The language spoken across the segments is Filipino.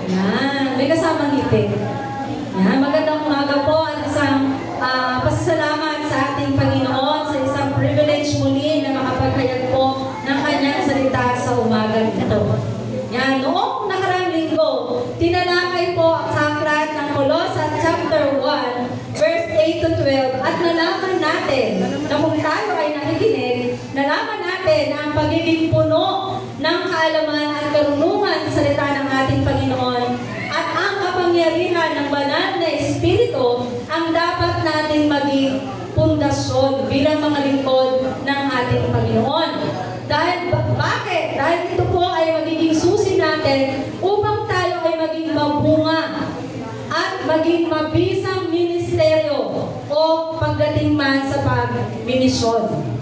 Yan, may kasamang ngipin. Yan, magandang umaga po at isang pasasalamat sa ating Panginoon sa isang privilege muli na makapaghayag po ng kanyang salita sa umaga ito. Yan, noong nakaraang linggo, tinalakay po sa aklat ng Colossae chapter 1, verse 8 to 12 at nalaman natin na kung tayo ay nakikinig, nalaman natin na ang pagiging puno ng kaalaman at karunungan sa salita ng ating Panginoon at ang kapangyarihan ng banal na Espiritu ang dapat natin maging pundasyon bilang mga lingkod ng ating Panginoon. Dahil bakit? Dahil ito po ay magiging susi natin upang tayo ay maging mabunga at maging mabisang ministeryo o pagdating man sa pagmimisyon.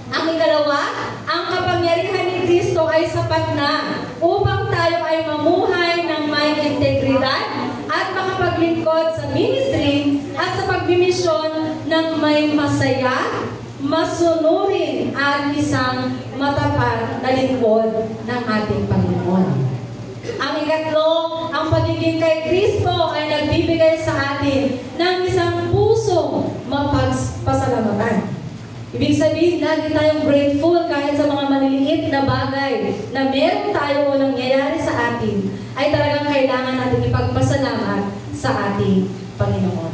Ang ikalawa, ang kapangyarihan ni Kristo ay sapat na upang tayo ay mamuhay ng may integridad at makapaglingkod sa ministry at sa pagmimisyon ng may masaya, masunurin at isang matapat na lingkod ng ating Panginoon. Ang ikatlo, ang pagiging kay Kristo ay nagbibigay sa atin ng isang pusong mapagpasalamatan. Ibig sabihin, lagi tayong grateful kahit sa mga maliliit na bagay na meron tayo o nangyayari sa atin, ay talagang kailangan natin ipagpasalamat sa ating Panginoon.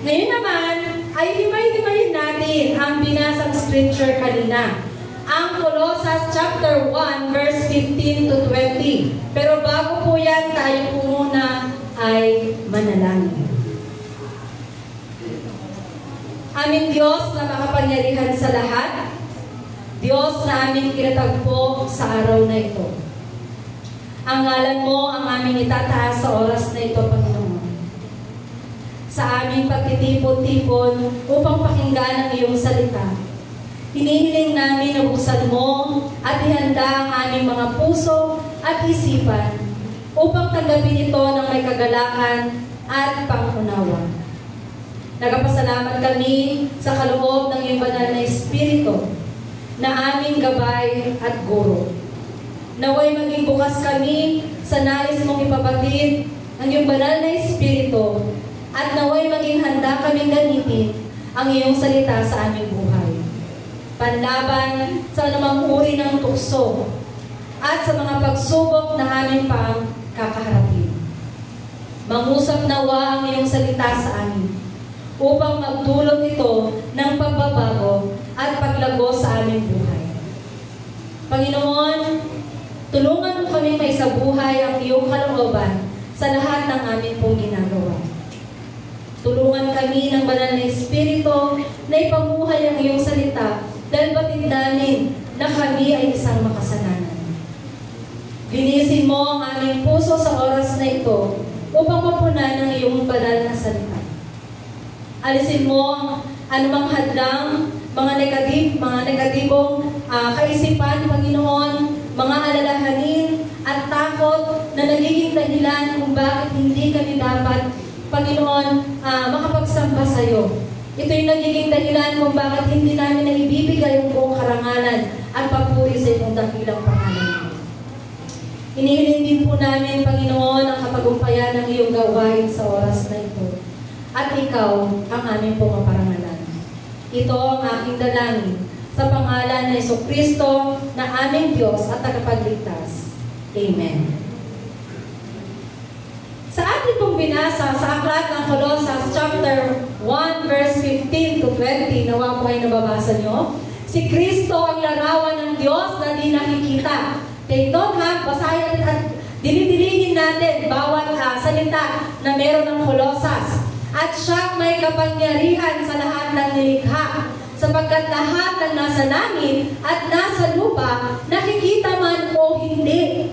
Ngayon naman, ay himay-himayin natin ang binasang scripture kanina. Ang Colossae chapter 1, verse 15 to 20. Pero bago po yan, tayo po muna ay manalangin. Aming Diyos na makapangyarihan sa lahat, Diyos na aming kinatagpo sa araw na ito. Ang ngalan mo ang aming itataas sa oras na ito, Panginoon. Sa aming pagtitipon-tipon upang pakinggan ang iyong salita, hinihiling namin na buksan mo at ihanda ang aming mga puso at isipan upang tanggapin ito ng may kagalakan at pangunawa. Nagpasalamat kami sa kaloob ng iyong banal na Espiritu na aming gabay at guro. Naway maging bukas kami sa nais mong ipabatid ang iyong banal na Espiritu at naway maging handa kaming gamitin ang iyong salita sa aming buhay. Panlaban sa anumang uri ng tukso at sa mga pagsubok na aming pang kakaharapin. Mangusap nawa ang iyong salita sa amin upang magdulot ito ng pagbabago at paglago sa aming buhay. Panginoon, tulungan mo kami maisabuhay ang iyong kalooban sa lahat ng aming pong ginagawa. Tulungan kami ng banal na Espiritu na ipamuhay ang iyong salita dahil batid namin na kami ay isang makasalanan. Linisin mo ang aming puso sa oras na ito upang mapunan ang iyong banal na salita. Alisin mo ang anumang hadlang, mga negatibong kaisipan, Panginoon, mga alalahanin at takot na nagiging dahilan kung bakit hindi kami dapat, Panginoon, makapagsamba sa iyo. Ito yung nagiging dahilan kung bakit hindi namin naibibigay ang buong karangalan at papuri sa iyong dakilang pangalan. Hinihiling din po namin, Panginoon, ang katagumpayan ng iyong gawain sa oras na ito. At ikaw ang aming pumaparangalan. Ito ang aking dalangin sa pangalan ni Jesucristo na aming Diyos at tagapagligtas. Amen. Sa ating pong binasa sa aklat ng Colossae chapter 1 verse 15 to 20, nawa po ay nababasa nyo. Si Kristo ang larawan ng Diyos na di nakikita. Take note ha, basahin at dinidilihin natin bawat salita na meron ng Colossae. At siyang may kapangyarihan sa lahat ng nilikha, sapagkat lahat ng nasa langit at nasa lupa, nakikita man o hindi.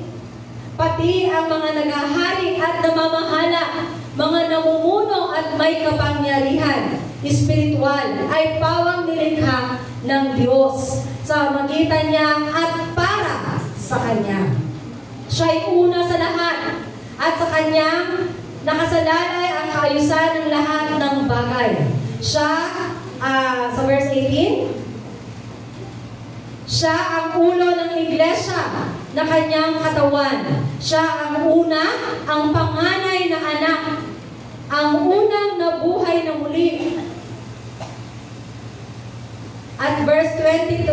Pati ang mga naghahari at namamahala, mga namumuno at may kapangyarihan, espiritual, ay pawang nilikha ng Diyos sa magitan niya at para sa Kanya. Siya'y una sa lahat at sa Kanyang nakasalalay ang kaayusan ng lahat ng bagay. Siya, sa verse 18, siya ang ulo ng iglesia, na kanyang katawan. Siya ang una, ang panganay na anak, ang unang nabuhay na muli. At verse 19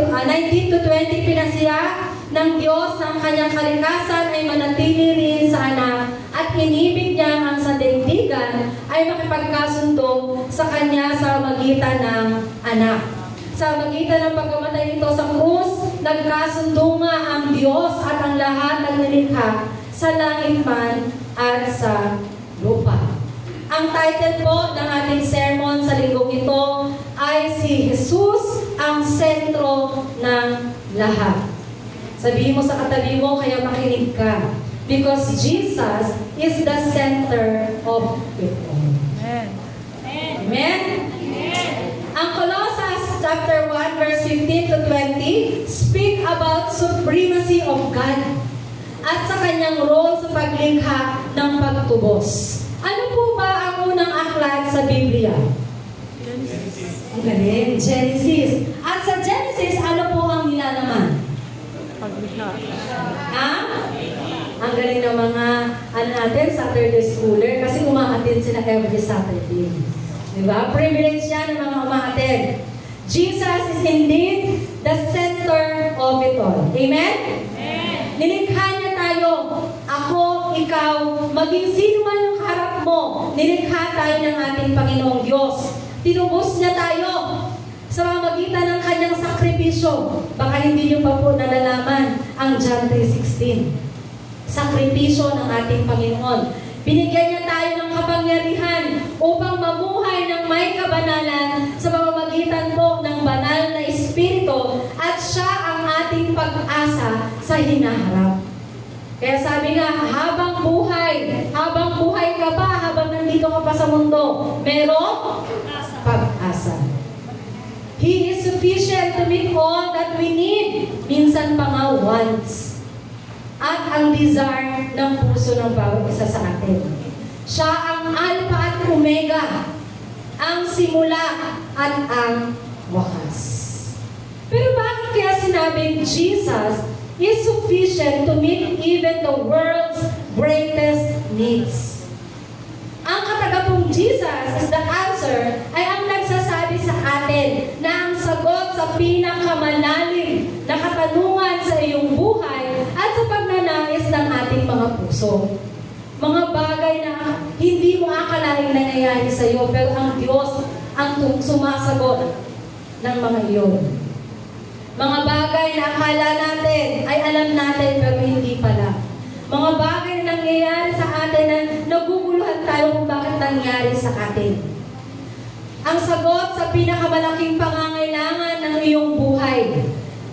to 20, pinasiya ng Diyos ng kanyang kalikasan ay manatili rin sa anak at inibig niya ang sa daigdigan ay makipagkasundo sa kanya sa magitan ng anak. Sa magitan ng pagkamatay nito sa krus, nagkasundo nga ang Diyos at ang lahat ng nilikha sa langit man at sa lupa. Ang title po ng ating sermon sa linggong ito ay si Jesus ang sentro ng lahat. Sabihin mo sa katabi mo, kaya makinig ka. Because Jesus is the center of it all. Amen. Amen? Ang Colossians chapter 1 verse 15 to 20 speak about supremacy of God at sa kanyang role sa paglikha ng pagtubos. Ano po ba ang unang aklat sa Biblia? Ang galing, Genesis. At sa Genesis, ano po ang nilalaman? Paglikha. Ha? Ang galing ng mga natin, Saturday schooler, kasi umaattend sila every Saturday. Diba? Privilege yan ng mga umaattend. Jesus is indeed the center of it all. Amen? Amen. Nilikha niya tayo. Ako, ikaw, maging sino man yung harap mo, nilikha tayo ng ating Panginoong Diyos. Tinubos niya tayo sa pamamagitan ng kanyang sakripisyo. Baka hindi niyo pa po nalalaman ang John 3:16. Sakripisyo ng ating Panginoon. Binigyan niya tayo ng kapangyarihan upang mamuhay ng may kabanalan sa pamamagitan po ng banal na Espiritu at siya ang ating pag-asa sa hinaharap. Kaya sabi nga, habang buhay ka pa, habang nandito ka pa sa mundo, merong pag-asa. He is sufficient to meet all that we need. Minsan pa nga wants. At ang desire ng puso ng bawat isa sa atin. Siya ang Alpha at Omega, ang simula at ang wakas. Pero bakit kaya sinabing Jesus is sufficient to meet even the world's greatest needs? Ang katagapong Jesus is the answer ay ang nagsasabi sa atin na ang sagot sa pinakamalalim na katanungan sa iyong buhay at sa pagnanais ng ating mga puso. Mga bagay na hindi mo akalaing nangyayari sa iyo, pero ang Diyos ang sumasagot ng mga iyon. Mga bagay na akala natin ay alam natin, pero hindi pala. Mga bagay na nangyayari sa atin na naguguluhan tayo kung bakit nangyari sa atin. Ang sagot sa pinakamalaking pangangailangan ng iyong buhay.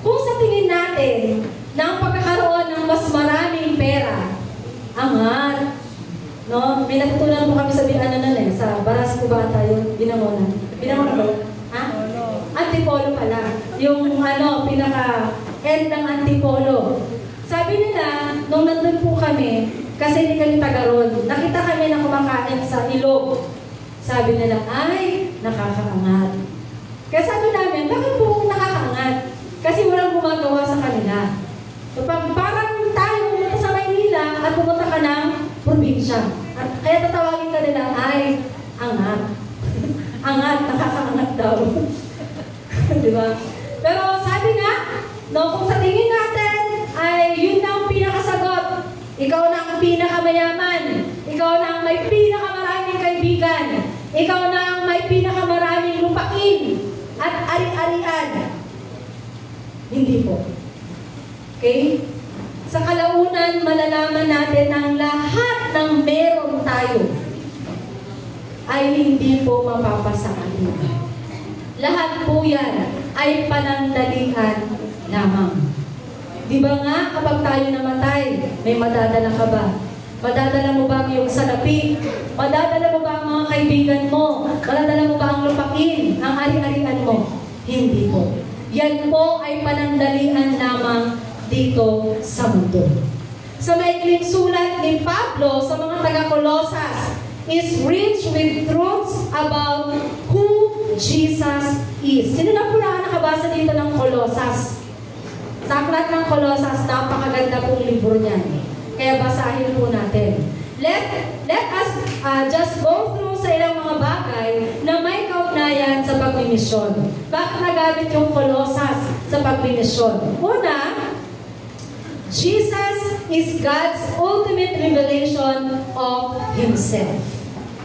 Kung sa tingin natin na ang pagkakaroon ng mas maraming pera, angat, no? May natutunan po kami sa sa Baras ko ba tayo, Binangonan. Binangonan ba? Ha? Antipolo pala. Yung pinaka-end ng Antipolo. Sabi nila, nung nandun po kami, kasi hindi kami taga-ron, nakita kami na kumakain sa ilog. Sabi nila, ay, nakakaangat. Kaya sabi namin, bakit po nakakaangat? Kasi walang gumagawa sa kanila. So, parang tayo pumunta sa Maynila at pumunta ka ng probinsya. At kaya tatawagin ka nila, ay, angat. Angat, nakakaangat daw. Diba? Pero sabi nga, kung sa tingin natin, ay yun na ang pinakasagot. Ikaw na ang pinakamayaman. Ikaw na ang may pinakamaraming kaibigan. Ikaw na ang may pinakamaraming lupain at ari-arian. Hindi po. Okay? Sa kalaunan, malalaman natin na ang lahat ng meron tayo ay hindi po mapapasa atin. Lahat po yan ay panandalian lamang. Di ba nga, kapag tayo namatay, may madadala ka ba? Madadala mo ba ang iyong salapi? Madadala mo ba ang mga kaibigan mo? Madadala mo ba ang lupain, ang ari-arian mo? Hindi po. Yan po ay panandalian lamang dito sa mundo. Sa maikling sulat ni Pablo sa mga taga-Colosas is rich with truths about who Jesus is. Sino na po nakabasa dito ng Colosas? Sa aklat ng Colossus, napakaganda pong libro niyan. Kaya basahin po natin. Let us just go through sa ilang mga bagay na may kaugnayan sa pagmimisyon. Bakit nagamit yung Colossus sa pagmimisyon? Una, Jesus is God's ultimate revelation of Himself.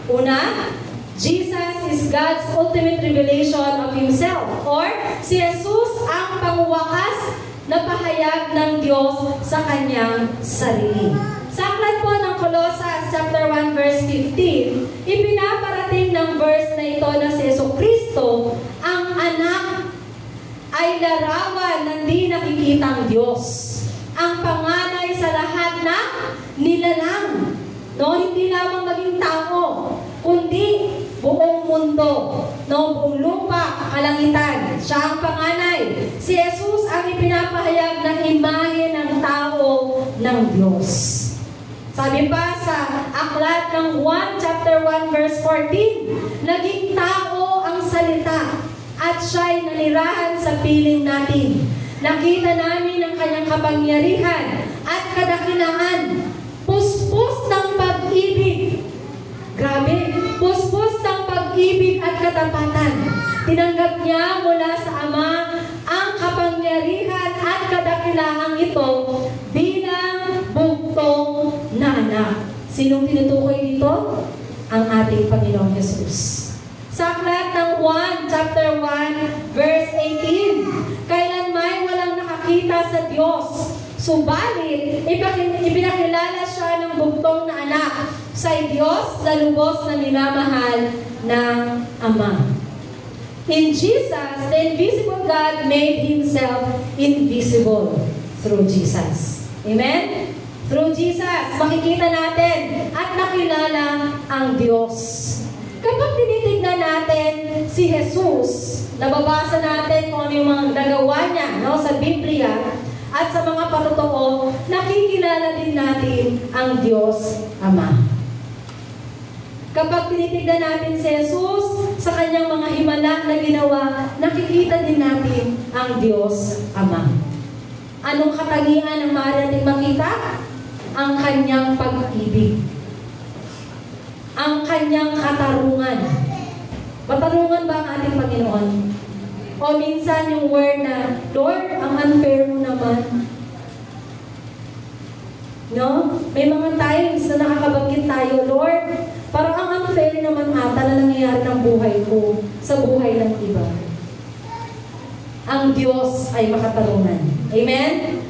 Una, Jesus is God's ultimate revelation of Himself. Or, si Jesus ang pangwakas na pahayag ng Diyos sa Kanyang sarili. Sa aklat po ng Colossus chapter 1 verse 15, ipinaparating ng verse na ito na si Jesucristo, ang anak ay larawan ng di nakikitang Diyos. Ang panganay sa lahat ng nilalang. No, hindi lamang maging tao, kundi buong mundo, no, buong lupa, kalangitan. Siya ang panganay. Si Jesus ang ipinapahayag ng imahe ng tao ng Diyos. Sabi pa sa aklat ng 1 chapter 1 verse 14, naging tao ang salita at siya'y nanirahan sa piling natin. Nakita namin ang kanyang kapangyarihan at kadakilaan. Puspos ng pag-ibig. Grabe, puspos ng pag-ibig at katapatan. Tinanggap niya mula sa Ama ang kapangyarihan at kadakilaang ito bilang bugtong na anak. Sinong tinutukoy dito? Ang ating Panginoong Jesus. Sa aklat ng 1, chapter 1, verse 18, kailanman walang nakakita sa Diyos, subalit ipinakilala siya ng bugtong na anak sa Diyos na lubos na minamahal ng Ama. In Jesus, the invisible God made Himself invisible through Jesus. Amen? Through Jesus, makikita natin at nakilala ang Diyos. Kapag tinitignan natin si Jesus, nababasa natin kung ano yung mga nagawa niya, no, sa Biblia at sa mga patotoo, nakikilala din natin ang Diyos Ama. Kapag tinitignan natin si Jesus sa kanyang mga himala na ginawa, nakikita din natin ang Diyos Ama. Anong katangian ang maaari natin makita? Ang kanyang pag-ibig. Ang kanyang katarungan. Matarungan ba ang ating Panginoon? O minsan yung word na, Lord, ang unfair mo naman. No? May mga times na nakakabanggit tayo, Lord, parang ang unfair naman ata na nangyayari ng buhay ko sa buhay ng iba. Ang Diyos ay makatarungan. Amen?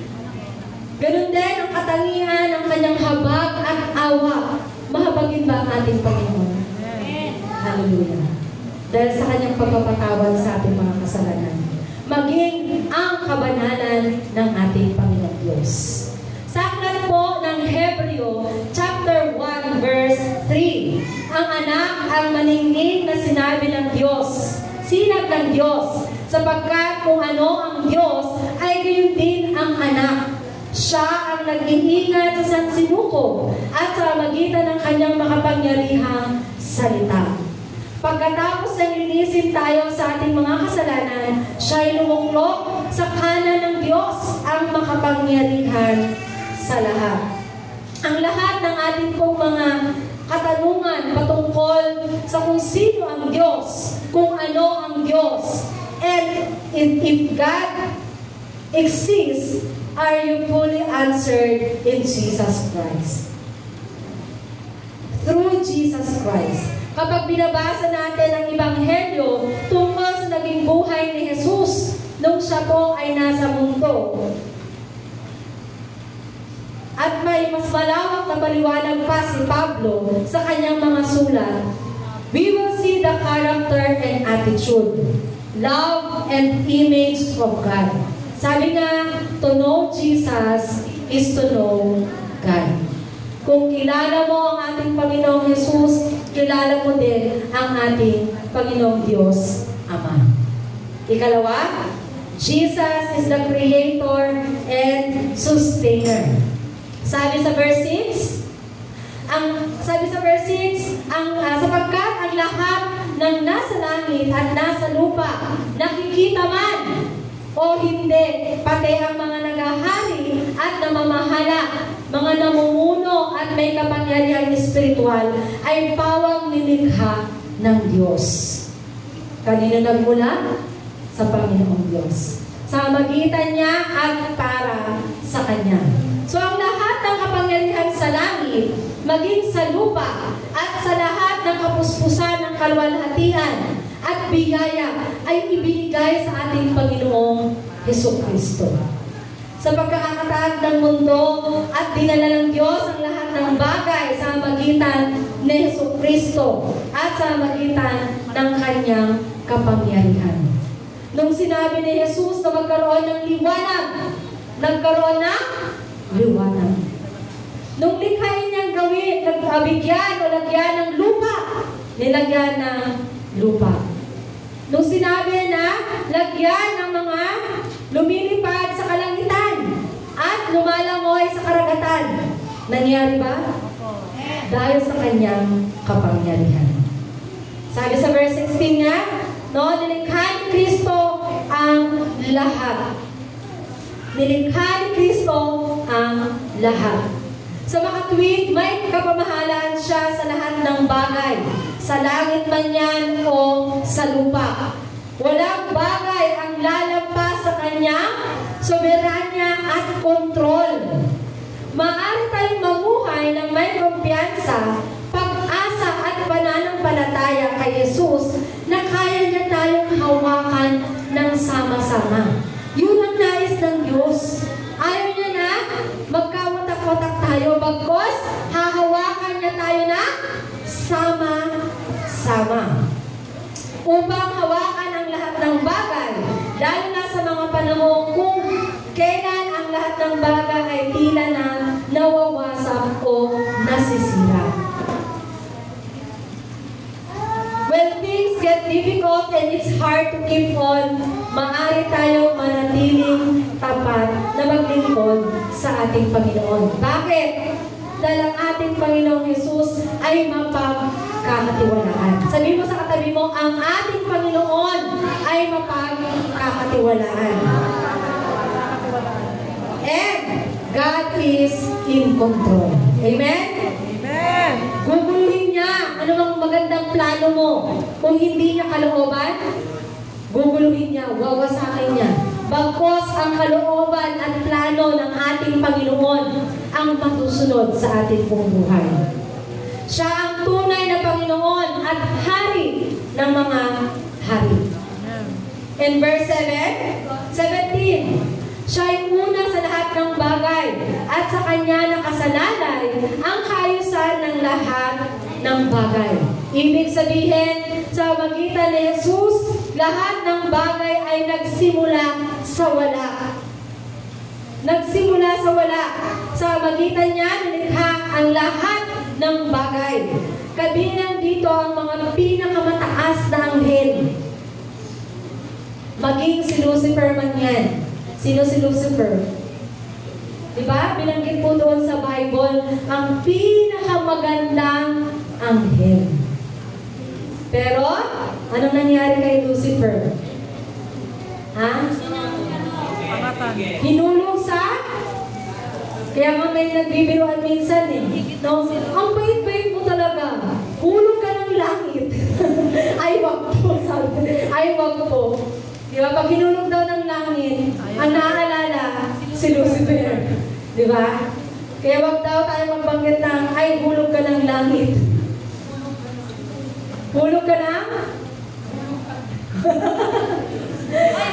Ganun din ang katangian ng kanyang habag at awa. Mahabagin ba ang ating Panginoon? Amen. Hallelujah. Dahil sa kanyang pagpapatawad sa ating mga kasalanan. Maging ang kabanalan ng ating Panginoong Diyos. Sa aklat po ng Hebreo, chapter 1, verse 3, ang anak ang maningning na sinabi ng Diyos, sinag ng Diyos, sapagkat kung ano ang Diyos, ay gayon din ang anak. Siya ang nag-iingat sa sansinuko at sa magitan ng kanyang makapangyarihang salita. Pagkatapos ng linisin tayo sa ating mga kasalanan, siya'y lumuklok sa kanan ng Diyos ang makapangyarihan sa lahat. Ang lahat ng ating pong mga katanungan patungkol sa kung sino ang Diyos, kung ano ang Diyos, and if God exists, are you fully answered in Jesus Christ? Through Jesus Christ. Kapag binabasa natin ang Ebanghelyo tungkol sa naging buhay ni Jesus nung siya po ay nasa mundo, at may mas malawak na paliwanag pa si Pablo sa kanyang mga sulat, we will see the character and attitude, love and image of God. Sabi nga, to know Jesus is to know God. Kung kilala mo ang ating Panginoong Jesus, kilala mo din ang ating Panginoong Diyos Ama. Ikalawa, Jesus is the Creator and Sustainer. Sabi sa verse 6, sapagkat ang lahat ng nasa langit at nasa lupa, nakikita man o hindi, pati ang mga naghahari namamahala, mga namumuno at may kapangyarihang espiritual ay pawang nilikha ng Diyos. Kanino nagmula? Sa Panginoong Diyos. Sa magitan niya at para sa Kanya. So ang lahat ng kapangyarihan sa langit, maging sa lupa, at sa lahat ng kapuspusan ng kaluwalhatian at biyaya ay ibinigay sa ating Panginoong Hesukristo. Sa pagkakataag ng mundo at dinala ng Diyos ang lahat ng bagay sa magitan ni Hesukristo at sa magitan ng Kanyang kapangyarihan. Nung sinabi ni Jesus na magkaroon ng liwanag, nagkaroon ng liwanag. Nung likhain niyang gawin, nagbigyan o lagyan ng lupa, nilagyan ng lupa. Nung sinabi na lagyan ng mga lumilipad sa kalangitan at lumalangoy sa karagatan, nangyari ba? Dahil sa Kanyang kapangyarihan. Sabi sa verse 16 nga, no, nilikha ni Kristo ang lahat. Nilikha ni Kristo ang lahat. Sa makatuwid, may kapamahalaan siya sa lahat ng bagay, sa langit man yan o sa lupa. Walang bagay ang lalampas sa Kanya, soberanya at kontrol. Maaari tayong mamuhay ng may kumpiyansa, pag-asa at pananampalataya kay Jesus na kaya niya tayong hawakan ng sama-sama. Yun ang nais ng Diyos. Ayaw niya na magkawatak-watak tayo, bagkos hahawakan niya tayo na sama-sama. Upang hawakan ang lahat ng bagay, lalo na sa mga panahon kung kailan ang lahat ng bagay ay tila na nawawasak o nasisira. When things get difficult and it's hard to keep on, maaari tayong manatiling tapat na maglingkod sa ating Panginoon. Bakit? Dahil ang ating Panginoong Jesus ay mapagkakatiwalaan. Sabihin mo sa katabi mo, ang ating Panginoon ay mapagkakatiwalaan. And God is in control. Amen? Amen. Guguluhin niya ano mang magandang plano mo. Kung hindi niya kalooban, guguluhin niya, wawasakin niya. Bagkos ang kalooban at plano ng ating Panginoon ang matusunod sa ating buhay. Siya ang tunay na Panginoon at Hari ng mga hari. In verse 17, siya ay una sa lahat ng bagay at sa Kanya nakasalalay ang kaayusan ng lahat ng bagay. Ibig sabihin, sa magitan ni Jesus, lahat ng bagay ay nagsimula sa wala. Nagsimula sa wala. Sa magitan niya, nilikha ang lahat ng bagay. Kabilang dito ang mga pinakamataas na anghel. Maging si Lucifer man yan. Sino si Lucifer? Diba? Binanggit po doon sa Bible, ang pinakamagandang anghel. Pero, anong nangyari kay Lucifer? Ha? Hinulog sa? Kaya nga may nagbibiruan minsan eh. No? Ang bait-bait mo talaga. Hulog ka ng langit. Ay, wag po. Sabi. Ay, wag po. Diba? Pag hinulog daw ng langit, ang naaalala, si Lucifer. Diba? Kaya wag daw tayo magbanggit ng, ay, hulog ka ng langit. Hulog ka na?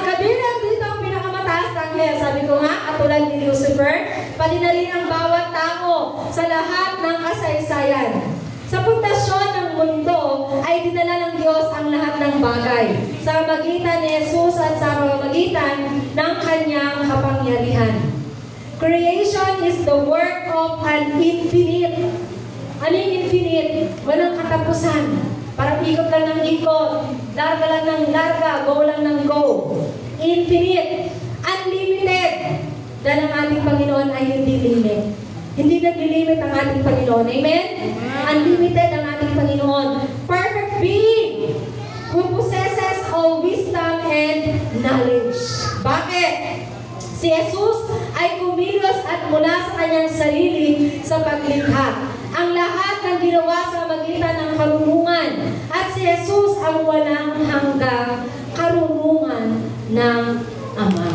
Kabilang dito ang pinakamataas na anghel. Sabi ko nga, katulad ni Lucifer, pati na rin ang bawat tao sa lahat ng kasaysayan. Sa pundasyon ng mundo ay dinala ng Diyos ang lahat ng bagay sa magitan ni Jesus at sa magitan ng Kanyang kapangyarihan. Creation is the work of an infinite. Ano yung infinite? Walang katapusan. Parang ikot lang ng ikot, larga lang ng larga, go lang ng go. Infinite, unlimited. Dahil ang ating Panginoon ay hindi limit. Hindi naglilimit ang ating Panginoon. Amen? Unlimited ang ating Panginoon. Perfect being who possesses all wisdom and knowledge. Bakit? Si Jesus ay kumilos at mula sa kanyang sarili sa paglikha. Ang lahat ng ginawa sa magitan ng karunungan at si Jesus ang walang hanggang karunungan ng Ama.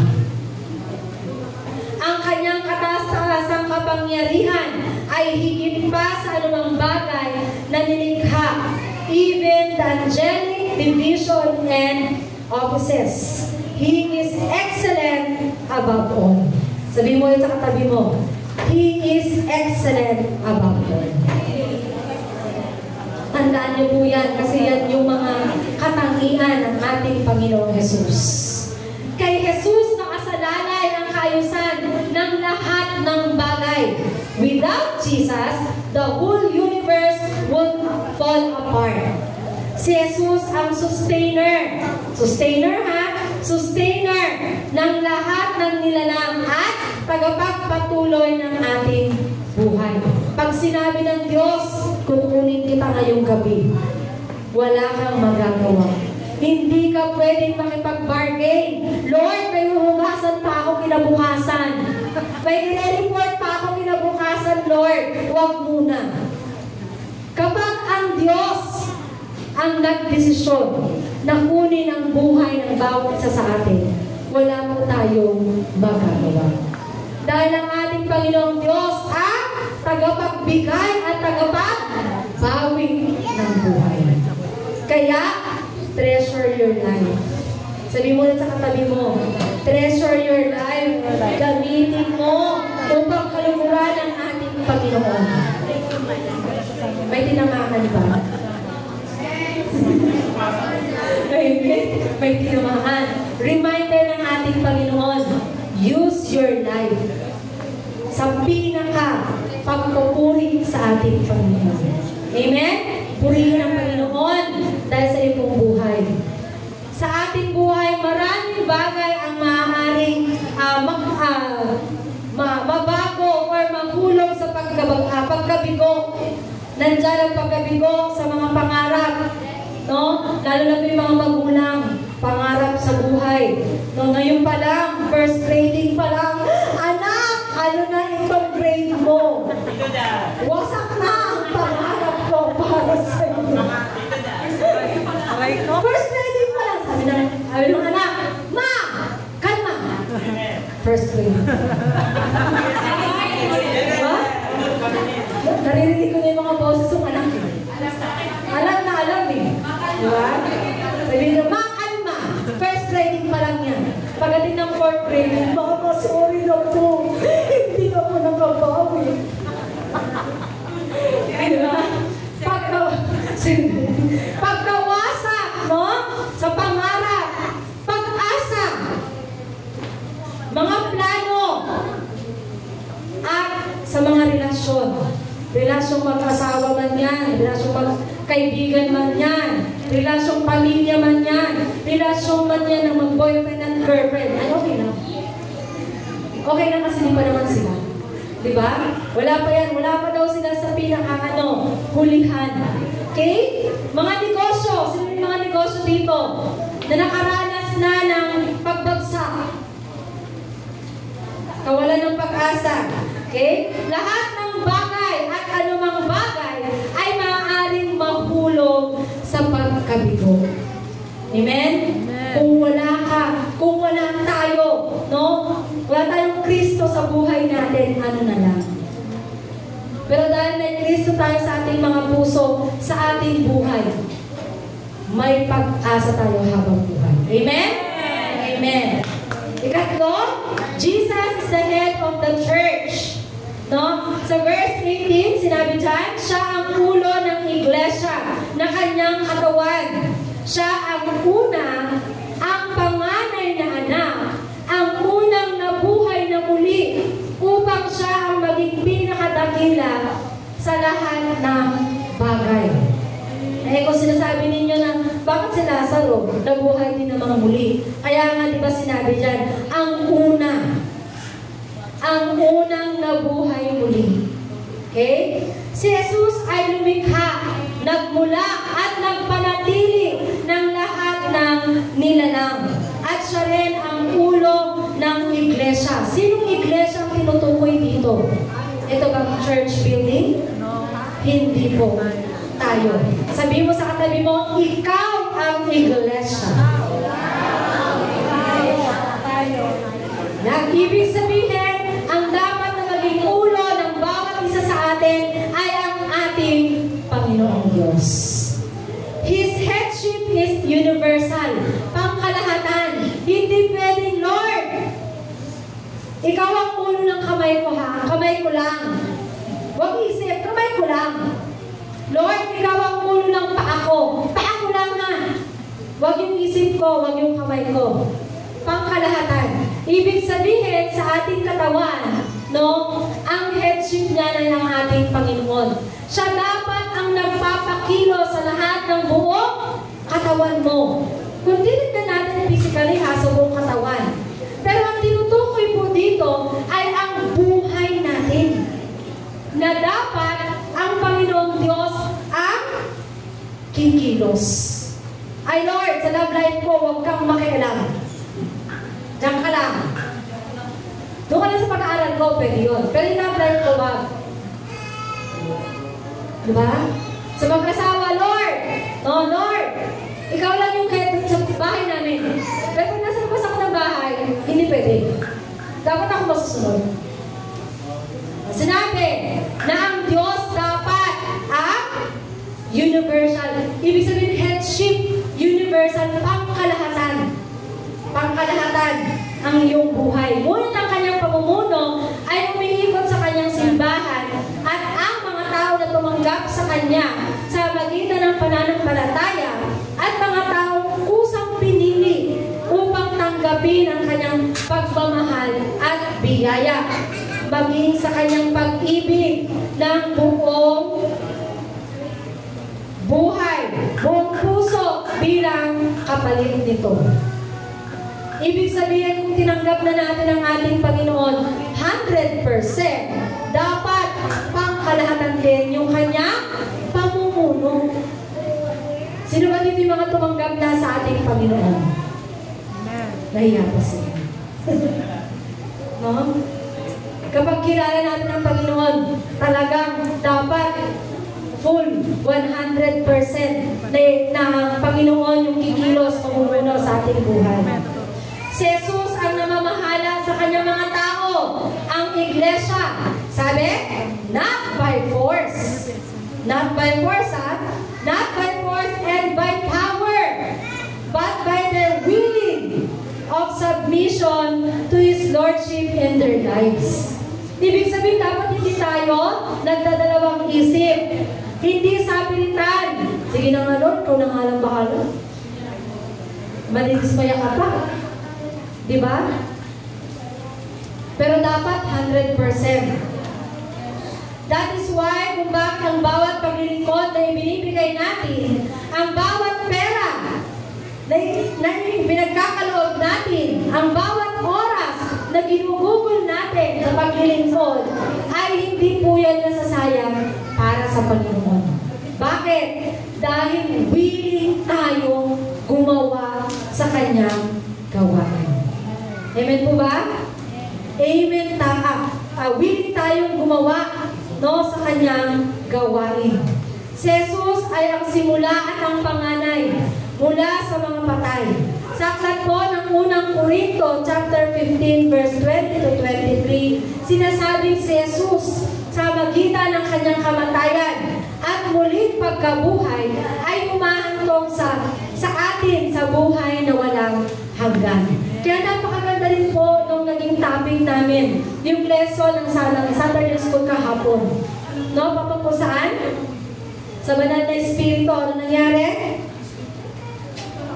Ang kanyang kataas-taasang kapangyarihan ay higit pa sa anumang bagay na nilikha, even the angelic division and offices. He is excellent above all. Sabi mo yun sa katabi mo, He is excellent above all. Tandaan niyo po yan kasi yan yung mga katangian ng ating Panginoong Jesus. Kay Jesus nakasalalay ang kaayusan ng lahat ng bagay. Without Jesus, the whole universe would fall apart. Si Jesus ang sustainer. Sustainer ha? Sustainer ng lahat ng nilalang at tagapagpatuloy ng ating buhay. Pag sinabi ng Diyos, kukunin kita ngayong gabi, wala kang magagawa. Hindi ka pwedeng makipag-bargain. Lord, may huhugasan pa ako kinabukasan. May i-report pa ako kinabukasan, Lord. Huwag muna. Kapag ang Diyos ang nagdesisyon na kunin ang buhay ng bawat isa sa atin, wala mo tayong magagawa. Dahil ang ating Panginoong Diyos ang tagapagbigay at tagapagbawi ng buhay. Kaya, treasure your life. Sabi mo sa katabi mo, treasure your life. Gamitin mo upang kalumuran ang ating Panginoon. May tinamahan ba? May tinamahan. Reminder ng ating Panginoon, use your life sa pinaka-pagpupuri sa ating Panginoon. Amen? Purihin ang Panginoon dahil sa iyong buhay. Sa ating buhay, maraming bagay ang maaaring mabago or mahulog sa pagkabigo. Nandiyan ang pagkabigo sa mga pangarap. No? Lalo na yung mga magulang, pangarap sa buhay. No? Ngayon pa lang, first grading pa lang, anak, ano na itong grade mo? Wasak na ang pangarap ko para sa iyo. First grading pa lang, sabi ng anak, ma, kalma. First grade. Diba? Naririnig ko na yung mga boses ng anak. Alam na alam eh. Diba? Sabi nyo, ma, kalma. First grading pa lang yan. Pagdating ng fourth grade, mama, sorry na po. Hindi ako nakabawi. Diba? Pagkawasak, no? Sa pangarap, pag-asa, mga plano, at sa mga relasyon. Relasyong mag-asawa man yan, relasyong magkaibigan man yan, relasyong pamilya man yan, relasyong man yan ng mag-boyfriend and girlfriend. Ay, okay lang. Okay lang kasi di pa naman sila. Diba? Wala pa yan. Wala pa daw sila sa hulihan. Okay? Mga negosyo. Sino yung mga negosyo dito? Na nakaranas na ng pagbagsak. Kawalan ng pag-asa. Okay? Lahat ng bagay at anumang bagay ay maaaring mahulog sa pagkabigo. Amen? Amen? Kung wala ka, kung wala tayo, no? Wala tayong Kristo sa buhay natin, ano na lang. Pero dahil may Kristo tayo sa ating mga puso, sa ating buhay, may pag-asa tayo habang buhay. Amen? Amen. Ikatlo, Jesus is the head of the church. No? Sa verse 18, sinabi dyan, siya ang ulo ng iglesia na kanyang katawan. Siya ang una, ang panganay na anak, ang unang nabuhay na muli upang siya ang maging pinakadakila sa lahat ng bagay. Eh kung sinasabi ninyo na bakit si Lazaro nabuhay din ng mga muli? Kaya nga diba sinabi dyan, ang unang nabuhay muli. Okay? Si Jesus ay lumikha, nagmula at nagpanatili ng lahat ng nilalang. At siya rin ang ulo ng iglesia. Sinong iglesia ito. Ito bang church building? Hindi po. Tayo. Sabi mo sa katabi mo, ikaw ang iglesia. Yang ibig sabihin, ang dapat na maging ulo ng bawat isa sa atin ay ang ating Panginoong Diyos. His headship is universal. Pangkalahatan. Hindi pwedeng, Lord, ikaw ang ulo ng kamay ko ha. Kamay ko lang. Huwag isip, kamay ko lang. Lord, ikaw ang ulo ng paa ko. Paa ko lang ha. Huwag yung isip ko, huwag yung kamay ko. Pangkalahatan. Ibig sabihin sa ating katawan, no, ang headship niya na ang ating Panginoon. Siya dapat ang nagpapakilo sa lahat ng buong katawan mo. Kung tinignan natin physically ha, sa buong katawan. Pero ang tinutukoy po dito ay ang buhay natin. Na dapat ang Panginoong Diyos ang kikilos. Ay Lord, sa love life ko, huwag kang makialam. Diyan ka lang. Doon ka lang sa pag-aaral ko, pwede yun. Pero yung love life ko, wag. Diba? Sa mag-asawa, Lord! No, Lord! Ikaw lang yung head sa bahay namin. Pero kung nasa labas ako ng bahay, hindi pwede. Dapat ako masusunod. Sinabi na ang Diyos dapat ang universal. Ibig sabihin, headship, universal, pangkalahatan. Pangkalahatan ang iyong buhay. Ngunit ang kanyang pamumuno ay umiikot sa kanyang simbahan at ang mga tao na tumanggap sa kanya sa magitan ng pananampalataya at mga taong kusang pinili upang tanggapin ang kanyang pagmamahal at biyaya, maging sa kanyang pag-ibig ng buong buhay, buong puso bilang kapalit nito. Ibig sabihin, kung tinanggap na natin ang ating Panginoon 100%, dapat pangkalahatan din yung kanyang pamumuno. Sino ba dito yung mga tumanggap na sa ating Panginoon? Nahiya pa sila. No? Kapag kilala natin ang Panginoon, talagang dapat full 100% na Panginoon yung kikilos pamumuno sa ating buhay. Si Jesus ang namamahala sa kanyang mga tao, ang iglesia. Sabi, not by force. Not by force, ha? Not by force and by power, but by their willing of submission to His Lordship in their lives. Ibig sabihin, dapat hindi tayo nagdadalawang isip. Hindi sapilitan. Sige na nga, Lord, ikaw na nga lang bahala. Madidismaya ka pa. Diba? Pero dapat 100%. That is why kung bakit ang bawat paglilingkod na ibinibigay natin, ang bawat pera na pinagkakaloob natin, ang bawat oras na ginugugol natin sa paglilingkod, ay hindi po yan nasasayang para sa Panginoon. Bakit? Dahil willing tayong gumawa sa kanyang gawain. Amen po ba? Amen. Willing tayong gumawa, no, sa kanyang gawain. Si Jesus ay ang simula at ang panganay mula sa mga patay. Sa aklat po ng unang Korinto, chapter 15, verse 20 to 23, sinasabing si Jesus sa magitan ng kanyang kamatayan at muling pagkabuhay ay humahantong sa atin sa buhay na walang hanggan. Kaya napakaganda rin po nung naging topic namin, yung lesson ng Saturday School kahapon. No? Papunta saan? Sa banal na Espiritu. Ano nangyari?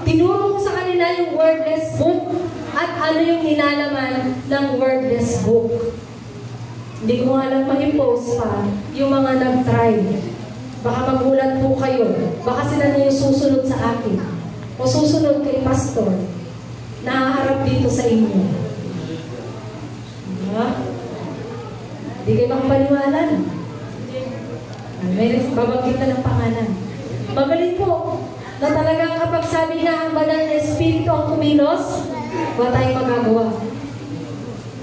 Tinuro ko sa kanila yung wordless book at ano yung nilalaman ng wordless book. Hindi ko nga lang ma-impose pa yung mga nag-try. Baka magulat po kayo. Baka sila na yung susunod sa akin. O susunod kay pastor. Nahaharap dito sa inyo. Hindi kayo makapaniwalan. May babagit na ng pangalan. Magaling po na talagang kapag sabi na ang banal na Espiritu ang kumilos, wala tayong magagawa.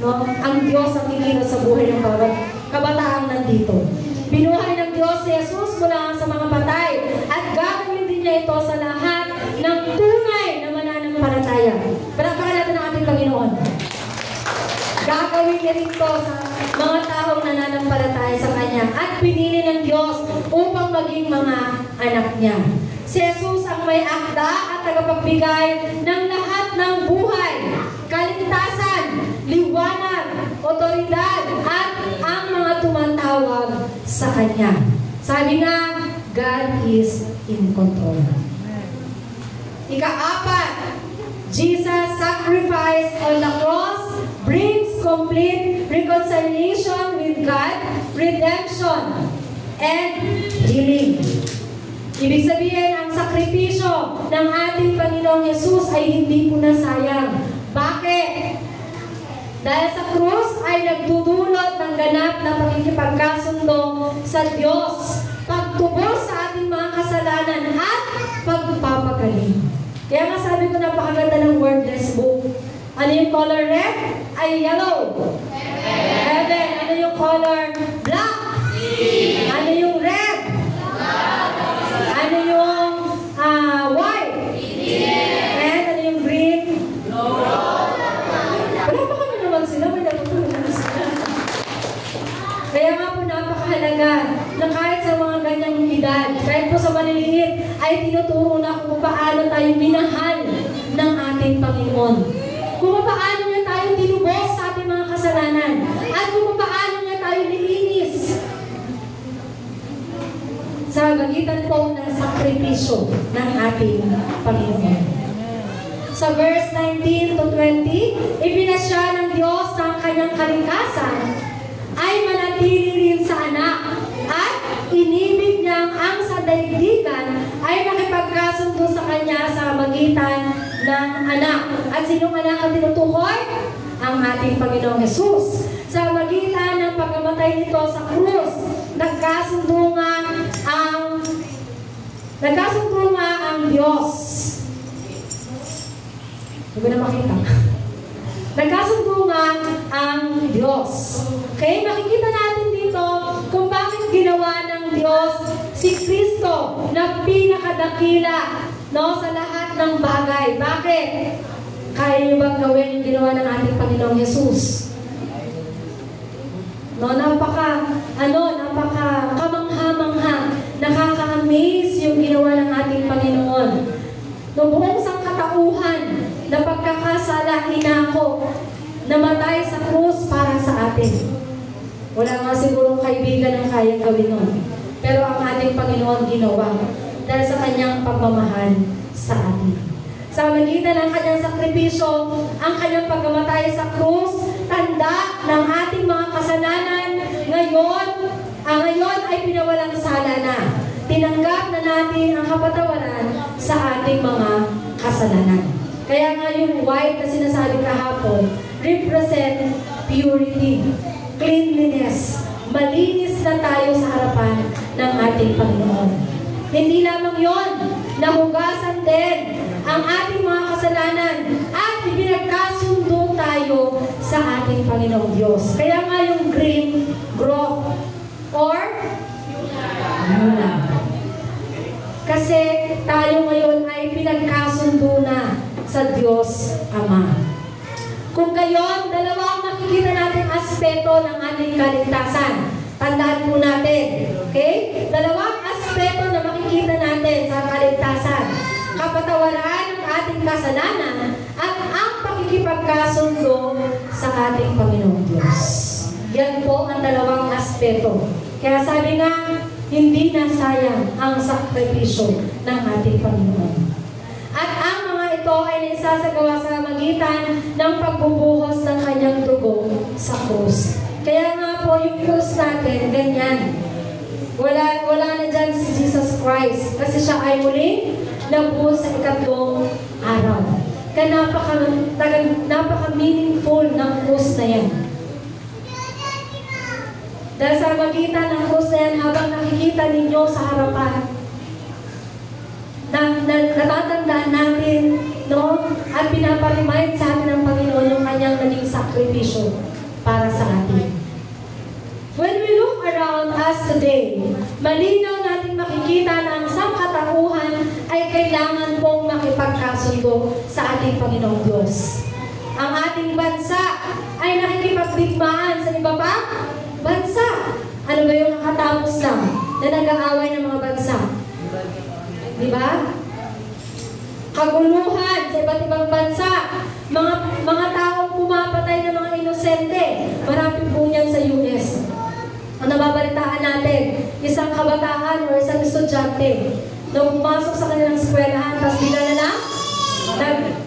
no? Ang Diyos ang kikilos sa buhay ng bawat kabataang nandito. Binuhay ng Diyos si Jesus mula sa mga patay at gagawin din niya ito sa lahat ng tunay na mananampalataya. Palakpakan natin ang ating Panginoon. Gagawin niya rin ito sa mga taong nananampalataya sa Kanya at pinili ng Diyos upang maging mga anak niya. Si Jesus ang may akda at tagapagbigay ng lahat ng buhay, kaligtasan, liwanag, otoridad, at ang mga tumatawag sa Kanya. Sabi nga, God is in control. Ika-4, Jesus' sacrifice on the cross brings complete reconciliation with God, redemption, and healing. Ibig sabihin, ang sakripisyo ng ating Panginoong Jesus ay hindi po nasayang. Bakit? Dahil sa krus ay nagdudulot ng ganap na pakikipagkasundo sa Diyos, pagtubos sa ating mga kasalanan at pagpapagaling. Kaya nga sabi ko, napakaganda ng wordless book. Ano yung color red? Ay yellow. Heaven. Ano yung color black? Ano yung red? Ano yung white? And ano yung green? Wala pa kami naman sila. May natutulungan sila. Kaya nga po napakahalaga na kahit sa mga ganyang edad, kahit po sa maliliit, ay tinuturo na kung paano tayo minahal ng ating Panginoon. Kung paano niya tayo tinubos sa ating mga kasalanan. At kung paano niya tayo nilinis sa magitan po ng sakripisyo ng ating Panginoon. Sa verse 19 to 20, ipinasya ng Diyos na ang kanyang kalikasan ay manatili rin sa anak at inibig niyang ang sa daigdigan ay nakipagkasundo sa kanya sa magitan ng anak. At sinong anak ang tinutukoy? Ang ating Panginoong Jesus. Sa magitan ng pagkamatay nito sa krus, nagkasundo nga ang Diyos. Hindi ko na makita. Nagkasundo nga ang Diyos. Okay, makikita natin dito kung bakit ginawa ng Diyos si Kristo na pinakadakila, no, sa lahat ng bagay. Bakit? Kaya niyo bang gawin yung ginawa ng ating Panginoong Jesus? No, napaka kamangha-mangha, nakaka-amaze yung ginawa ng ating Panginoon. No, buong sangkatauhan na pagkakasala, inako, namatay sa krus para sa atin. Wala nga sigurong kaibigan ang kayang gawin nun. Pero ang ating Panginoon ginawa dahil sa kanyang pagmamahal sa atin. Sa magitan ng kanyang sakripisyo, ang kanyang pagkamatay sa krus, tanda ng ating mga kasalanan, ngayon ay pinawalang sala na. Tinanggap na natin ang kapatawaran sa ating mga kasalanan. Kaya nga yung white na sinasabi kahapon, represent purity, cleanliness. Malinis na tayo sa harapan ng ating Panginoon. Hindi lamang yon, nahugasan din ang ating mga kasalanan at ibinagkasundo tayo sa ating Panginoong Diyos. Kaya nga yung green growth or yuna. Kasi tayo ngayon ay pinagkasundo na sa Diyos Ama. Kung gayon, dalawa ang makikita natin aspeto ng ating kaligtasan. Tandaan po natin. Okay? Dalawang aspeto na makikita natin sa kaligtasan. Kapatawaran ng ating kasalanan at ang pakikipagkasundo sa ating Panginoong Diyos. Yan po ang dalawang aspeto. Kaya sabi nga, hindi na sayang ang sakripisyo ng ating Panginoon. At ang mga ito ay naisasagawa sa magitan ng pagbubuhos ng kanyang dugo sa krus. Kaya nga po yung krus natin, ganyan. Wala na dyan si Jesus Christ kasi siya ay muling nabuhos sa ikatlong araw. Kaya napaka-meaningful ng krus na yan. Dahil sa magitan ng krus na yan, habang nakikita ninyo sa harapan, natatandaan natin, no? At pinaparimahin sa atin ng Panginoon yung kanyang naging sakripisyo. sa atin. When we look around us today, malinaw natin makikita na ang sangkatauhan ay kailangan pong makipagkasundo sa ating Panginoong Diyos. Ang ating bansa ay nakikipagdigmaan sa iba pa bansa. Ano ba yung nakatapos lang na nag-aaway ng mga bansa? Di ba? Kaguluhan sa iba't ibang bansa. Mga taong pumapatay ng mga inosente. Marami po niyan sa US. Ang nababalitaan natin, isang kabataan o isang estudyante na pumasok sa kanilang eskwelahan, tapos binala na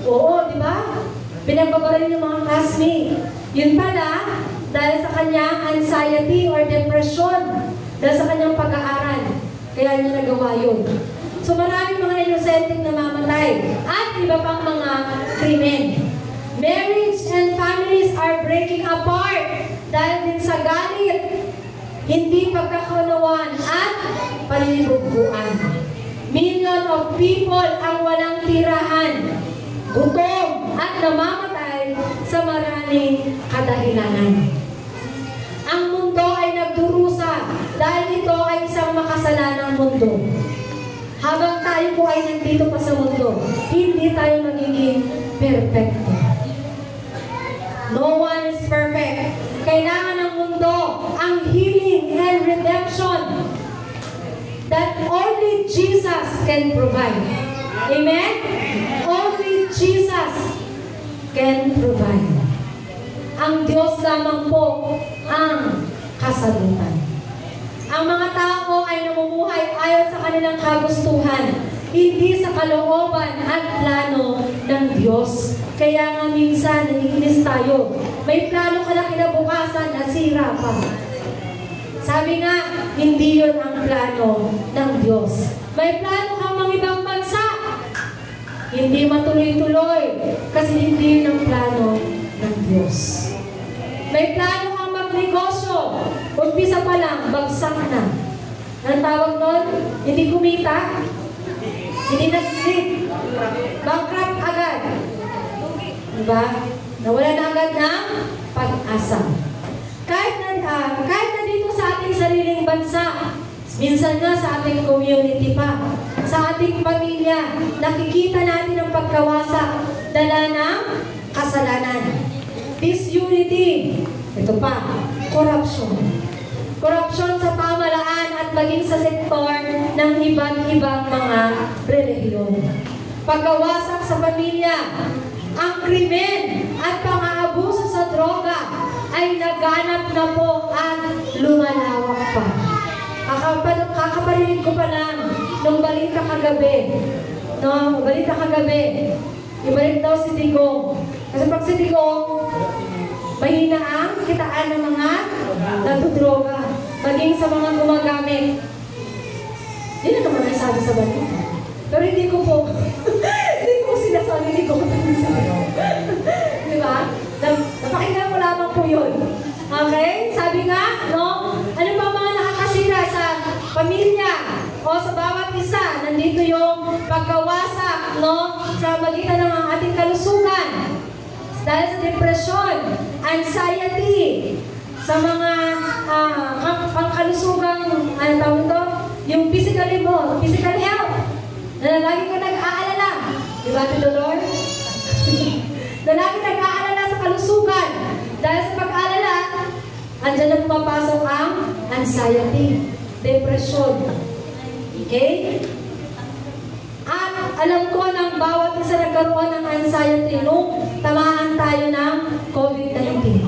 oo, di ba? Pinagbabaril yung mga classmate. Yun pala, dahil sa kanyang anxiety or depression, dahil sa kanyang pag-aaral. Kaya niya nagawa yun. So maraming mga inosenteng namamatay at iba pang mga krimen. Marriage and families are breaking apart dahil din sa galit, hindi pagkakaunawaan at paninibubuan. Million of people ang walang tirahan, gutom at namamatay sa maraming kadahilanan. Ang mundo ay nagdurusa dahil ito ay isang makasalanang mundo. Habang tayo po ay nandito pa sa mundo, hindi tayo magiging perfecto. No one is perfect. Kailangan ng mundo ang healing and redemption that only Jesus can provide. Amen? Only Jesus can provide. Ang Diyos lamang po ang kasagutan. Ang mga tao ay namumuhay ayon sa kanilang kagustuhan, hindi sa kalooban at plano ng Diyos. Kaya nga minsan, naiinis tayo. May plano ka na kinabukasan, nasira pa. Sabi nga, hindi yun ang plano ng Diyos. May plano kang mga ibang bansa. Hindi matuloy-tuloy kasi hindi yun ang plano ng Diyos. May plano kang magnegosyo. Umpisa pa lang, bagsak na. Ang tawag nun, hindi kumita. Hindi nag-click. Bankrupt agad. Diba? Nawala na agad ng pag-asa. Kahit na dito sa ating sariling bansa, minsan nga sa ating community pa, sa ating pamilya, nakikita natin ang pagkawasak, dala ng kasalanan. Disunity. Ito pa, corruption. Korupsyon sa pamalaan at maging sa sektor ng iba't ibang mga relihiyon. Pagkawasak sa pamilya, ang krimen at pang-aabuso sa droga ay naganap na po at lumalawak pa. Kakaparinig ko pa lang nung balita kagabi. Ibalik daw si Digong. Kasi pag si Digong, mahina ang kitaan ng mga nagdodroga, maging sa mga gumagamit. Hindi na naman ay sabi sa balita. Pero hindi ko po sinasabi ni Digong. Di ba? Napakinggan ko lamang po yun. Okay? Sabi nga, no? Ano pa mga nakakasira sa pamilya o sa bawat isa? Nandito yung pagkawasak, no? Sa magitan ng ating kalusugan. Dahil sa depression, anxiety, sa mga pangkalusugang, ano tawag ito? Yung physical health. Na lagi ka nag-aalala. Di ba, Tito Lord? Na lagi nag-aalala sa kalusugan. Dahil sa pag-aalala, andyan na pumapasok ang anxiety, depression. Okay? At alam ko ng bawat isa nagkaroon ng anxiety nung tamaan tayo ng COVID-19.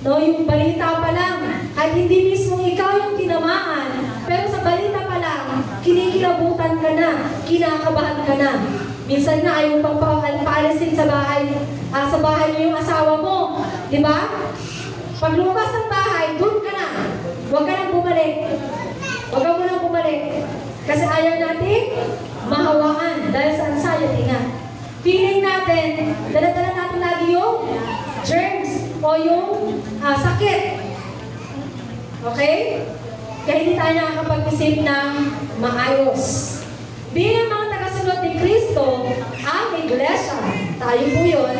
No, yung balita pa lang, kahit hindi mismo ikaw yung tinamaan, pero sa balita pa lang, kinikilabutan ka na, kinakabahan ka na. Minsan na ayaw pang paalisin sa bahay mo yung asawa mo. Di ba? Pag lumabas ng bahay, doon ka na. Huwag ka nang bumalik. Huwag ka mo nang bumalik. Kasi ayaw natin mahawaan dahil sa anxiety nga. Feeling natin, dala-dala natin lagi yung germs o yung sakit. Okay? Kaya hindi tayo nakakapag-isip ng maayos. Bilang mga tagasunod ni Kristo, ang iglesia, tayo po yun,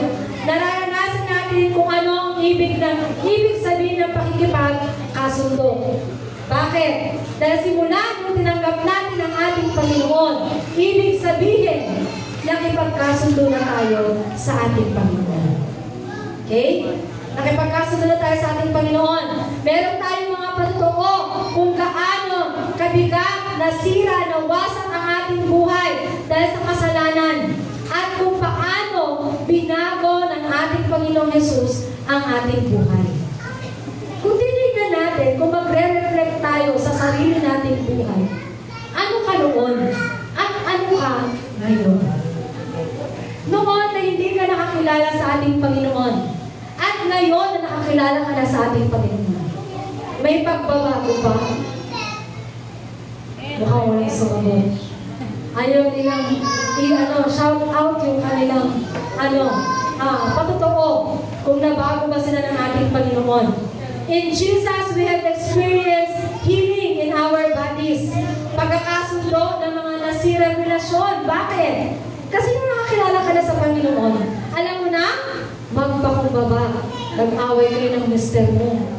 nararanasan natin kung ano ang ibig sabihin ng pakikipagkasundo. Bakit? Dahil simula nung tinanggap natin ang ating Panginoon, ibig sabihin, nakipagkasundo na tayo sa ating Panginoon. Okay? Nakipagkasundo na tayo sa ating Panginoon. Meron tayong mga patotoo kung gaano kabigat, nasira, nawasak ang ating buhay dahil sa kasalanan. At kung paano binago ng ating Panginoong Jesus ang ating buhay. Kung tinignan natin, kung magre-reflect tayo sa sarili nating buhay, ano ka noon? At ano ka ngayon? Noon na hindi ka nakakilala sa ating Panginoon. At ngayon na nakakilala ka na sa ating Panginoon. May pagbabago ba? Mukhang walang sumagot. Ayaw nilang shout out yung kanilang patotoo kung nabago ba sila ng ating Panginoon. In Jesus, we have experienced healing in our bodies. Pagkakasundo ng mga nasirang relasyon. Bakit? Kasi nung nakakilala ka na sa Panginoon, alam mo na, magpakumbaba. Nag-away kayo ng mister mo.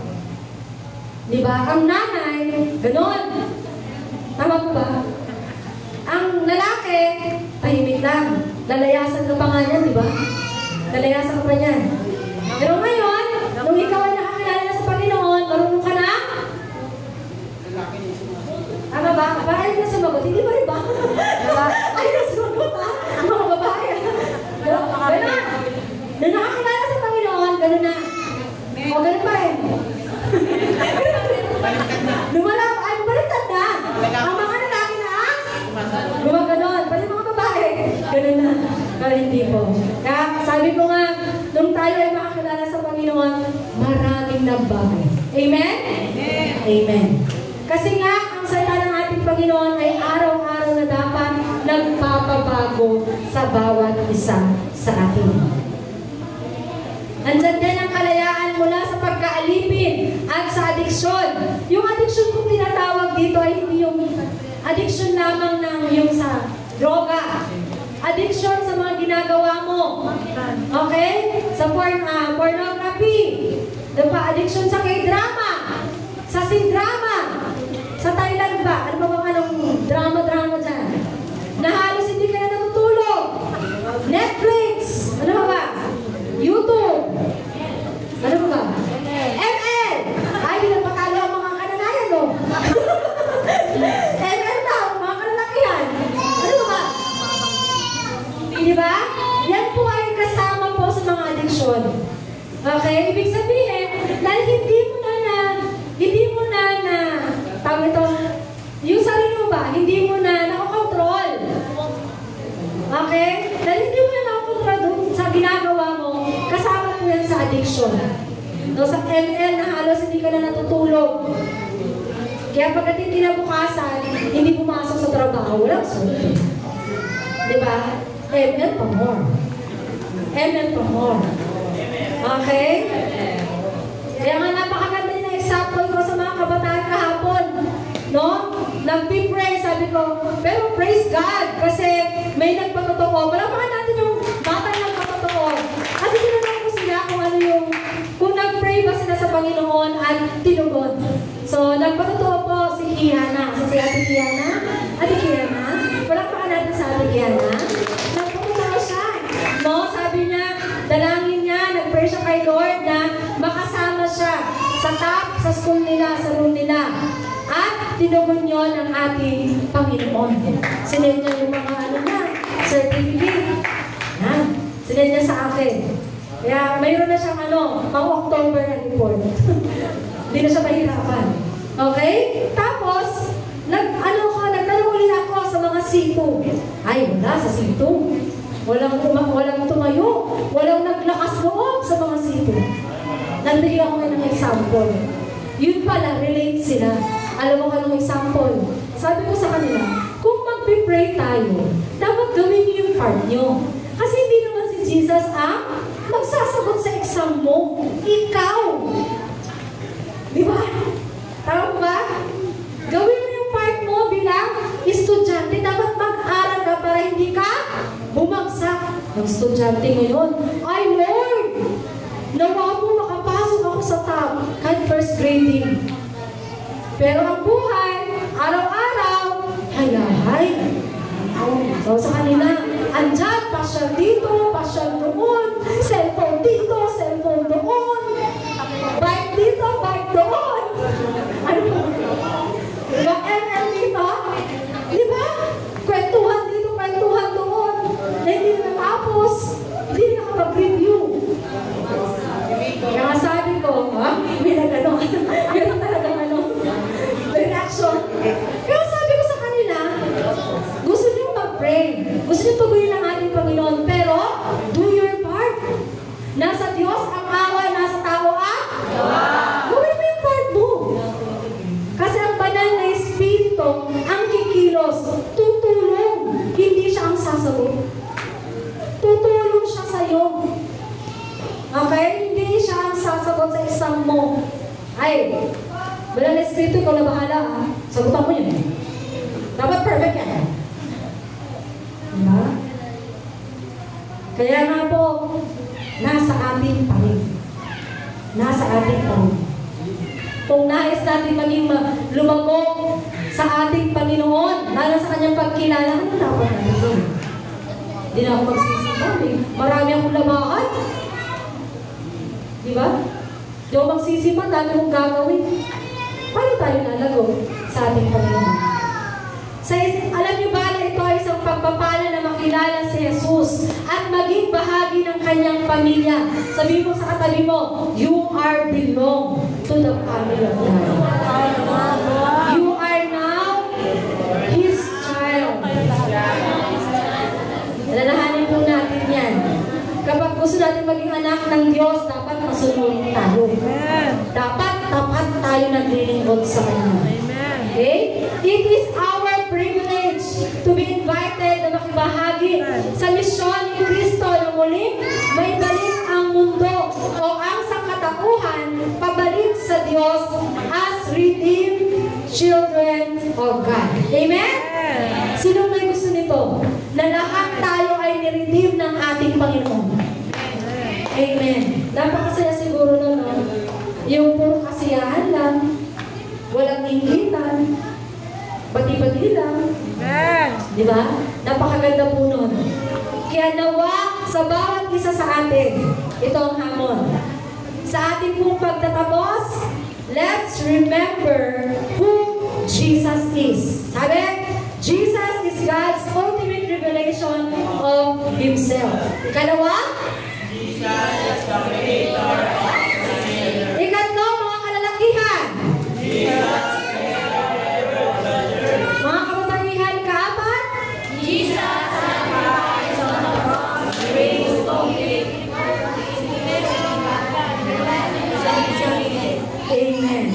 Diba? Ang nanay, ganon. Tama po ba? Ang lalaki, tahimik lang. Lalayasan ka pa nga niyan, di ba? Lalayasan ka pa niyan. Pero ngayon, nung ikaw ay nakakilala na sa Panginoon, marunong ka na? Tama ba? Parang ayaw na sumagot. Hindi ba rin ba? Ayaw na sumagot, ha? Ang mga babae. Ganon. Nung nakakilala sa Panginoon, ganon na. O, ganon pa rin. Baliktad na. Ang mga lalaki na, gumaganon. Pati mga babae, ganon na. Pero hindi po. Kaya sabi ko nga, nung tayo ay makakilala sa Panginoon, maraming nagbago. Amen? Amen. Amen. Kasi nga, ang salita ng ating Panginoon ay araw-araw na dapat nagpapabago sa bawat isa sa atin. Andyan din ang kalayaan mula sa pagkaalipin at sa adiksyon. Yung adiksyon kong tinatawag dito ay hindi yung adiksyon lamang ng yung sa droga. Adiksyon sa mga ginagawa mo. Okay? Sa pornography. Diba? Adiksyon sa K-drama. Sa C-drama. Sa Thailand ba? Ano ba bang anong drama-drama dyan? Na halos hindi ka na natutulog. Netflix. Ano ba? YouTube. Ano ba? ML. Ay, pinapakalo ang mga kananayan, no? ML daw, mga kananayan. Ano ba? Di ba? Yan po ay kasama po sa mga adiksyon. Okay? Ibig sabihin, dahil hindi mo na tawag ito, yung sarili mo ba, hindi mo na nakokontrol. Okay? Dahil hindi mo na nakokontrol doon sa ginagawa mo, kasama po yan sa addiction. No, sa ML na halos hindi ka na natutulog. Kaya pagdating kinabukasan, hindi pumasok sa trabaho, walang sulit. Diba? ML pa more. ML pa more. Okay? Kaya nga napakaganda yung example ko sa mga kabataan kahapon. No? Nag-pray, sabi ko, pero praise God kasi may nagpatotoo. Palamahan natin yung bata nagpatotoo. Kasi tinanong ko sila kung nag-pray ba sila sa Panginoon at tinugon. So, nagpatotoo po si Kiana. Si Ate Kiana. Ate Kiana. Palamahan natin sa Ate Kiana. Nagpatotoo siya. No? Sabi niya, dalangin niya, nag-pray siya kay Lord na makasama siya sa top, sa school nila, sa room nila. At tinugon yun ng ating Panginoon. Sinend niya yung mga certificate. Sinend niya sa akin. Kaya mayroon na siyang pang-October na report. Hindi na siya mahirapan. Okay? Tapos, nagtanong ulit ako sa mga C2. Ay, wala sa C2. Walang tumayo. Walang naglakas loob sa mga C2. Nagbigay ako ng example. Yun pala, relate sila. Alam mo kanong example? Sabi ko sa kanila, kung mag-pray tayo, dapat gawin niyo yung part niyo. Kasi hindi naman si Jesus magsasagot sa exam mo. Ikaw. Di ba? Tama ba? Gawin mo yung part mo bilang estudyante. Dapat mag-aral ka para hindi ka bumagsak. Ang estudyante ngayon, ay Lord, nawa po makapasok sa top, kahit first grading. Pero ang buhay, araw-araw, hay. So sa kanila, andyan, pasyal dito, pasyal doon, cellphone dito, cellphone doon, bike dito, bike doon. Ano ba? Yung ML dito, di ba? Kwentuhan dito, kwentuhan doon. Na hindi na natapos, hindi na nakapag-review. Kaya sabi ko, may nagano, meron talaga reaction. Kaya sabi ko sa kanila, gusto niyo mag-pray, gusto niyo tuguyin ang ating Panginoon, pero do your part. Nasa Diyos ang awa, nasa tao ang gawin mo yung part mo. Kasi ang banal na Espiritu, ang kikilos, tutulong, hindi siya ang sasagot. Tutulong siya sa'yo. Okay? Hindi siya ang sasagot sa isang mo. Ay, banal na Espiritu, ikaw na bahala, ha? Sagutan mo yun. Dapat perfect yan. Diba? Kaya nga po, nasa ating pa rin. Nasa ating pa rin. Kung nais natin maging lumago sa ating Panginoon, lalo sa kanyang pagkilala, ano dapat natin doon? Hindi na ako magsisipan. Marami akong labahan. Diba? Di ako magsisipan, dami kong gagawin. Paano tayo lalago sa ating Panginoon? Alam niyo ba na ito ay isang pagpapala na makilala si Jesus at maging bahagi ng kanyang pamilya? Sabi mo sa katabi mo, you are belong to the family of God. You are now His child. Alalahanin po natin yan. Kapag gusto natin maging anak ng Diyos, dapat masunurin tayo. Dapat tapat tayo naglilingkod sa Kanya. Okay? It is our privilege to be invited na makibahagi sa misyon ni Kristo na muling may balik ang mundo o ang sangkatauhan pabalik sa Diyos as redeemed children of God. Amen? Sino may gusto nito? Na lahat tayo ay niredeem ng ating Panginoon. Amen. Napakasaya siguro nun, no? Yung puro kasiyahan lang, walang inggitan, pati-pati lang. Di ba? Napakaganda po nun. Kaya nawa sa bawat isa sa atin, ito ang hamon. Sa ating pong pagtatapos, let's remember who Jesus is. Sabi, Jesus is God's ultimate revelation of Himself. Ikalawa, Jesus is the creator of the sinner. Ikatlo, mga kalalakihan. Jesus is the forever of the church. Mga kabatahihan, kaapat. Jesus sacrificed on the cross, brings complete. Amen.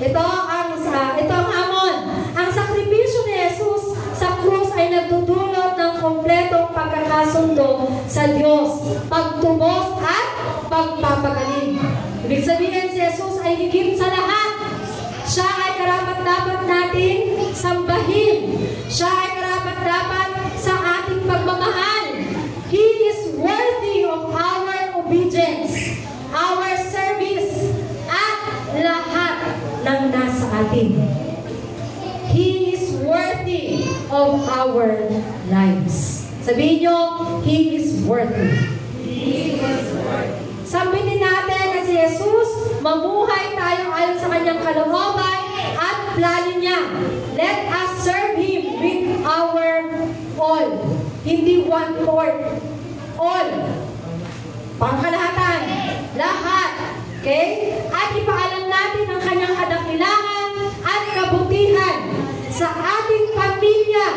Ito ang hamon. Ang sakripisyo ni Jesus sa krus ay nagdudulot ng kompletong pagkakasundo sa Diyos, pagtubos at pagpapagaling. Ibig sabihin, si Jesus ay higit sa lahat. Siya ay karapat-dapat nating sambahin. Siya ay karapat-dapat sa ating pagmamahal. He is worthy of our obedience, our service, at lahat ng nasa atin. He is worthy of our lives. Sabihin nyo, He is worthy. He is worthy. Sambihin natin na si Jesus, mamuhay tayo ayon sa kanyang kalooban at plano niya. Let us serve Him with our all. Hindi 1/4. All. Pangkalahatan. Lahat. Okay? At ipaalam natin ang kanyang kadakilangan at kabutihan sa ating pamilya,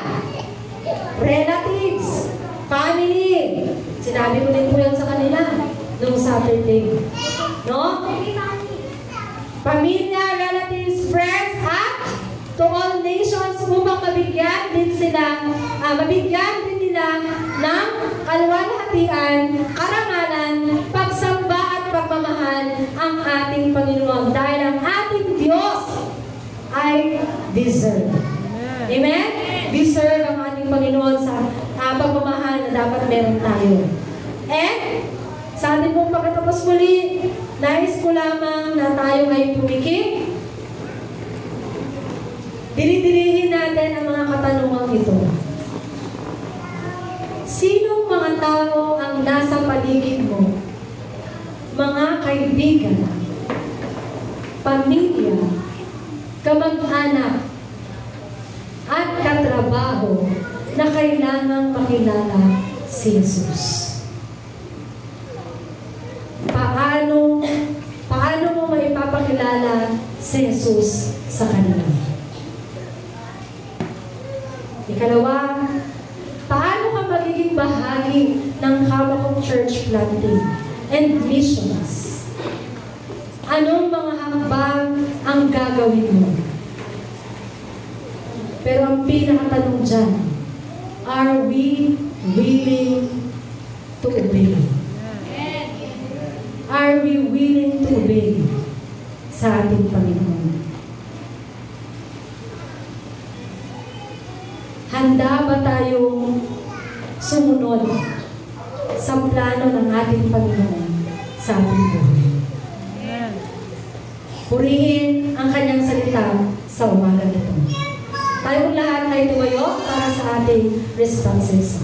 relatives, family. Sinabi ko din po yan sa kanila noong Saturday. No? Pamilya, relatives, friends, at to all nations upang mabigyan din nila ng kaluwalhatian, karangalan, pagsamba at pagmamahal ang ating Panginoon dahil ang ating Diyos ay deserve. Amen? Deserve ang ating Panginoon sa pagmamahal na dapat meron tayo. And sa ating pong pagkatapos muli, nais ko lamang na tayo ay pumikit. Dinidirihin natin ang mga katanungang ito. Sinong mga tao ang nasa paligid mo? Mga kaibigan, pamilya, kamag-anak, at katrabaho na kailangang makilala si Jesus. Paano mo maipapakilala si Jesus sa kanila? Ikalawa, paano ka magiging bahagi ng Habakkuk Church Planting and Missions? Anong mga hakbang ang gagawin mo? Pero ang pinakatanong dyan, are we willing to obey? Are we willing to obey sa ating Panginoon? Handa ba tayong sumunod sa plano ng ating Panginoon sa ating buhay? Purihin ang kanyang salita sa umaga nito. Tayong lahat ay tumayo para sa ating responses.